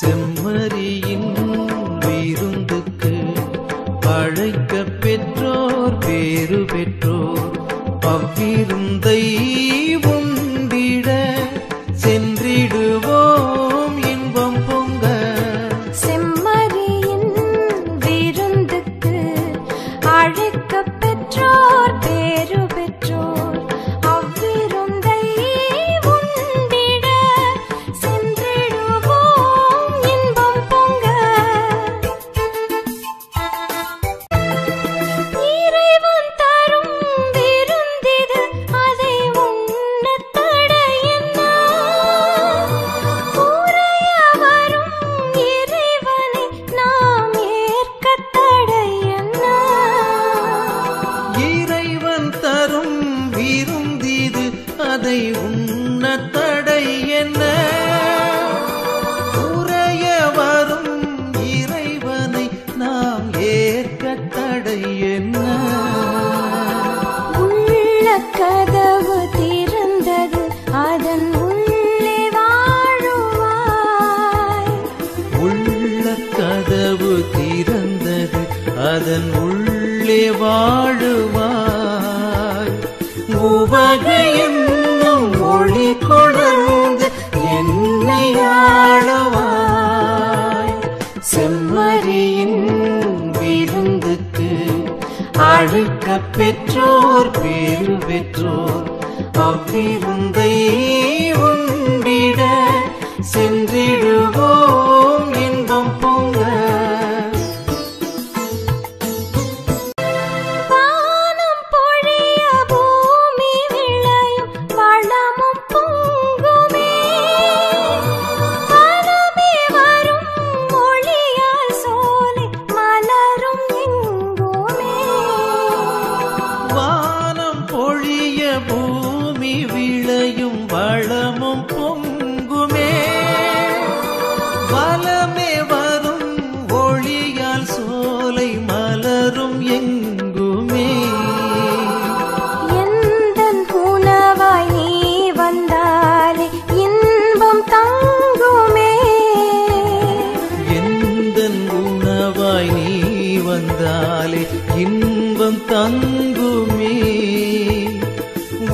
செம்மறியின் விருந்துக்கு அழைக்க பெற்றோர் பேறு பெற்றோர் அவ்விருந்தை உண்டிட சென்றிடுவோம் இன்பம் பொங்க. செம்மறியின் விருந்துக்கு அழைக்க பெற்றோர் பேறு பெற்றோர் அவ்விருந்தை உண்டிட சென்றிடுவோம் இன்பம் பொங்க. இறைவன் தரும் விருந்திது அதை உண்ண தடை என்ன? உறைய வரும் இறைவனை நாம் ஏற்க தடை என்ன? இறைவன் தரும் விருந்திது அதை உண்ண தடை என்ன? உறைய வரும் இறைவனை நாம் ஏற்க தடை என்ன? உள்ள கதவு திறந்தது அதன் உள்ளே வாழுவாய். உள்ள கதவு திறந்தது அதன் உள்ளே வாழுவாய். உவகை என்னும் ஒளி கொணர்ந்து என்னை ஆளவாய். செம்மறியின் விருந்துக்கு அழைக்க பெற்றோர் பேறு பெற்றோர் அவ்விருந்தை உண்டிட சென்றிடுவோம் இன்பம் பொங்க. வானம் பொழிய பூமி விளையும் வளமும் பொங்குமே. வனமே வரும் ஒளியால் சோலை மலரும் எங்குமே. வானம் பொழிய பூமி விளையும் வளமும் பொங்குமே. வளமே வரும் ஒளியால் சோலை மலரும் எங்குமே. எந்தன் உணவாய் நீ வந்தாலே இன்பம் தங்குமே. எந்தன் உணவாய் நீ வந்தாலே இன்பம் தங்குமே.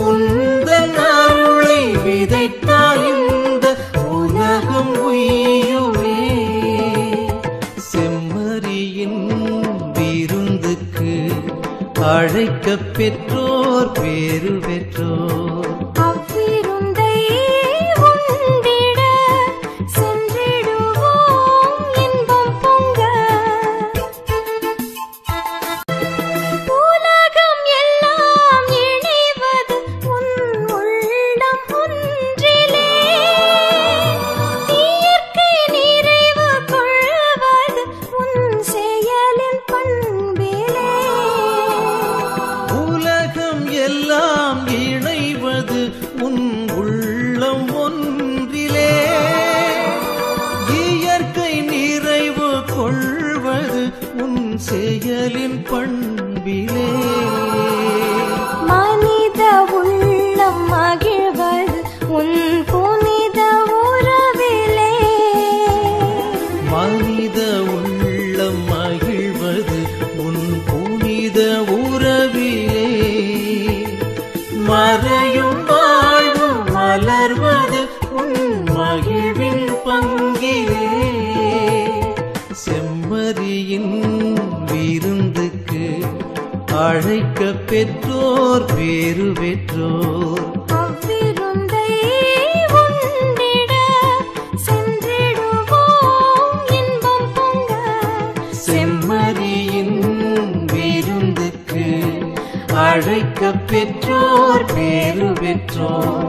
உந்தன் அருளை விதைத்தால் இந்த உலகம் உய்யுமே. செம்மறியின் விருந்துக்கு அழைக்க பெற்றோர் பேறு பெற்றோர் அவ்விருந்தை உண்டிட சென்றிடுவோம் இன்பம் பொங்க. உலகம் எல்லாம் இணைவது உன் உள்ளம் ஒன்றிலே. இயற்கை நிறைவு கொள்வது உன் செயலின் பண்பிலே. உலகம் எல்லாம் இணைவது உன் உள்ளம் ஒன்றிலே. இயற்கை நிறைவு கொள்வது உன் செயலின் பண்பிலே. மனித உள்ளம் மகிழ்வது உன் புனித உறவிலே. மனித உள்ளம் மகிழ்வது உன் புனித உறவிலே. மறையும் வாழ்வு மலர்வது உன் மகிழ்வின் பங்கிலே. செம்மறியின் விருந்துக்கு அழைக்க பெற்றோர் பேறு பெற்றோர் அவ்விருந்தை உண்டிட சென்றிடுவோம் இன்பம் பொங்க. செம்மறியின் விருந்துக்கு அழைக்க பெற்றோர் பேறு பெற்றோர்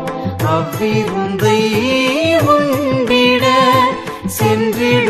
அவ்விருந்தை உண்டிட சென்றிடுவோம்